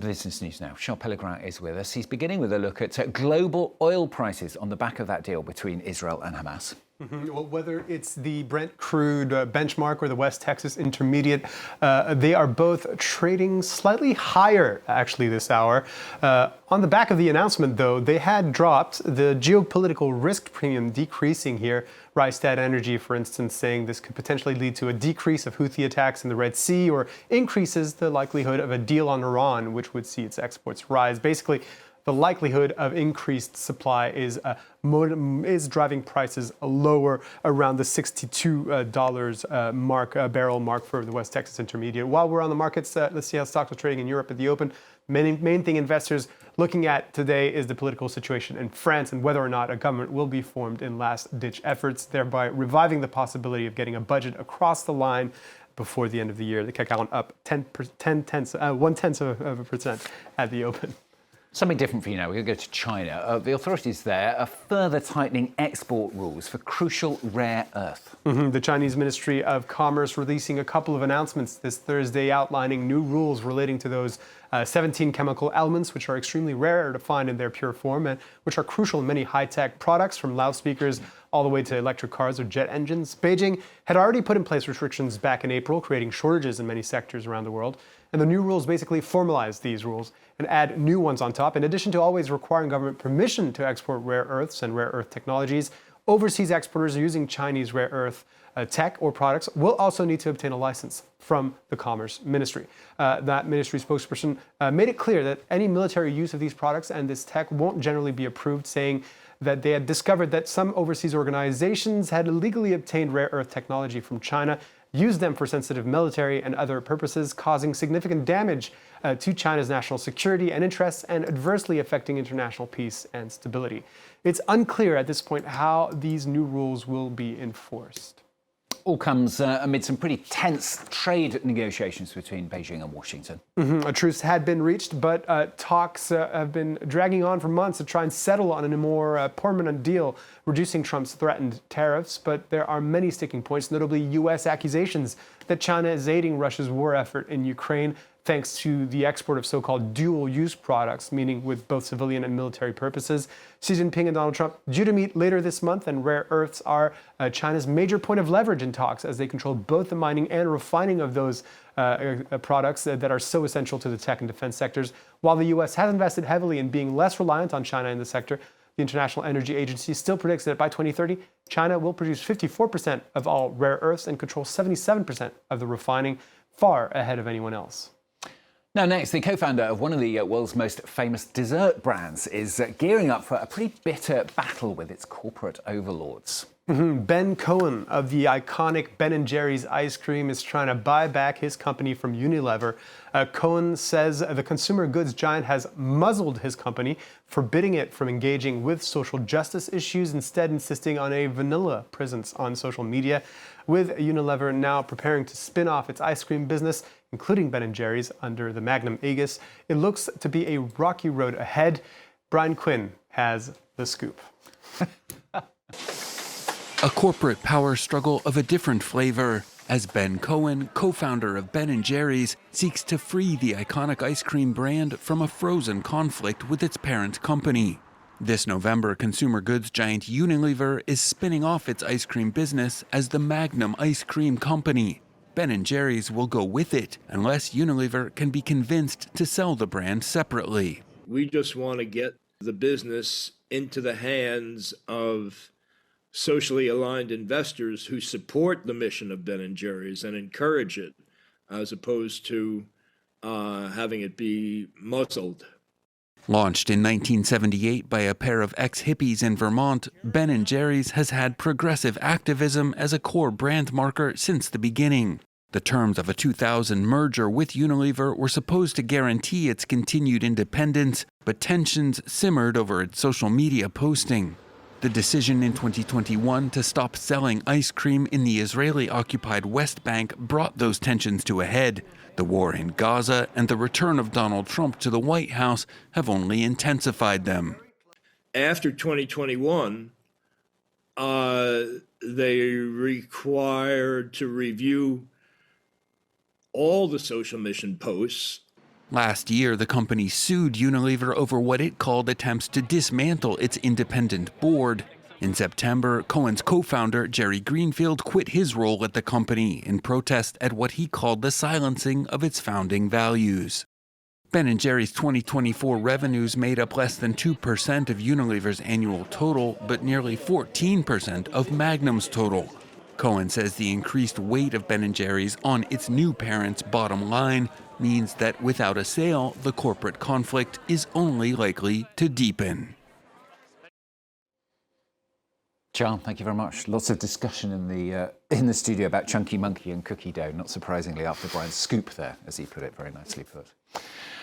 Business News now. Charles Pellegrin is with us. He's beginning with a look at global oil prices on the back of that deal between Israel and Hamas. Well, whether it's the Brent crude benchmark or the West Texas Intermediate, they are both trading slightly higher, actually, this hour. On the back of the announcement, though, they had dropped, the geopolitical risk premium decreasing here. Rystad Energy, for instance, saying this could potentially lead to a decrease of Houthi attacks in the Red Sea or increases the likelihood of a deal on Iran, which would see its exports rise. Basically, the likelihood of increased supply is driving prices lower around the $62 barrel mark for the West Texas Intermediate. While we're on the markets, let's see how stocks are trading in Europe at the open. Main thing investors looking at today is the political situation in France and whether or not a government will be formed in last-ditch efforts, thereby reviving the possibility of getting a budget across the line before the end of the year. The CAC up 0.1% at the open. Something different for you now. We're going to go to China. The authorities there are further tightening export rules for crucial rare earth. The Chinese Ministry of Commerce releasing a couple of announcements this Thursday outlining new rules relating to those 17 chemical elements, which are extremely rare to find in their pure form and which are crucial in many high-tech products, from loudspeakers all the way to electric cars or jet engines. Beijing had already put in place restrictions back in April, creating shortages in many sectors around the world. And the new rules basically formalize these rules and add new ones on top. In addition to always requiring government permission to export rare earths and rare earth technologies, overseas exporters using Chinese rare earth tech or products will also need to obtain a license from the Commerce Ministry. That ministry spokesperson made it clear that any military use of these products and this tech won't generally be approved, saying that they had discovered that some overseas organizations had illegally obtained rare earth technology from China, used them for sensitive military and other purposes, causing significant damage to China's national security and interests and adversely affecting international peace and stability. It's unclear at this point how these new rules will be enforced. All comes amid some pretty tense trade negotiations between Beijing and Washington. A truce had been reached, but talks have been dragging on for months to try and settle on a more permanent deal, reducing Trump's threatened tariffs. But there are many sticking points, notably U.S. accusations that China is aiding Russia's war effort in Ukraine, thanks to the export of so-called dual-use products, meaning with both civilian and military purposes. Xi Jinping and Donald Trump due to meet later this month, and rare earths are China's major point of leverage in talks, as they control both the mining and refining of those products that are so essential to the tech and defense sectors. While the U.S. has invested heavily in being less reliant on China in the sector, the International Energy Agency still predicts that by 2030, China will produce 54% of all rare earths and control 77% of the refining, far ahead of anyone else. Now, next, the co-founder of one of the world's most famous dessert brands is gearing up for a pretty bitter battle with its corporate overlords. Ben Cohen of the iconic Ben & Jerry's ice cream is trying to buy back his company from Unilever. Cohen says the consumer goods giant has muzzled his company, forbidding it from engaging with social justice issues, instead insisting on a vanilla presence on social media. With Unilever now preparing to spin off its ice cream business, including Ben & Jerry's, under the Magnum aegis, it looks to be a rocky road ahead. Brian Quinn has the scoop. A corporate power struggle of a different flavor, as Ben Cohen, co-founder of Ben & Jerry's, seeks to free the iconic ice cream brand from a frozen conflict with its parent company. This November, consumer goods giant Unilever is spinning off its ice cream business as the Magnum Ice Cream Company. Ben & Jerry's will go with it unless Unilever can be convinced to sell the brand separately. We just want to get the business into the hands of socially aligned investors who support the mission of Ben & Jerry's and encourage it, as opposed to having it be muzzled. Launched in 1978 by a pair of ex-hippies in Vermont, Ben & Jerry's has had progressive activism as a core brand marker since the beginning. The terms of a 2000 merger with Unilever were supposed to guarantee its continued independence, but tensions simmered over its social media posting. The decision in 2021 to stop selling ice cream in the Israeli-occupied West Bank brought those tensions to a head. The war in Gaza and the return of Donald Trump to the White House have only intensified them. After 2021, they required to review all the social mission posts Last year, the company sued Unilever over what it called attempts to dismantle its independent board. In September, Cohen's co-founder, Jerry Greenfield, quit his role at the company in protest at what he called the silencing of its founding values. Ben & Jerry's 2024 revenues made up less than 2% of Unilever's annual total, but nearly 14% of Magnum's total. Cohen says the increased weight of Ben & Jerry's on its new parent's bottom line means that without a sale, the corporate conflict is only likely to deepen. John, thank you very much. Lots of discussion in the studio about Chunky Monkey and cookie dough, not surprisingly after Brian's scoop there, as he put it, very nicely put.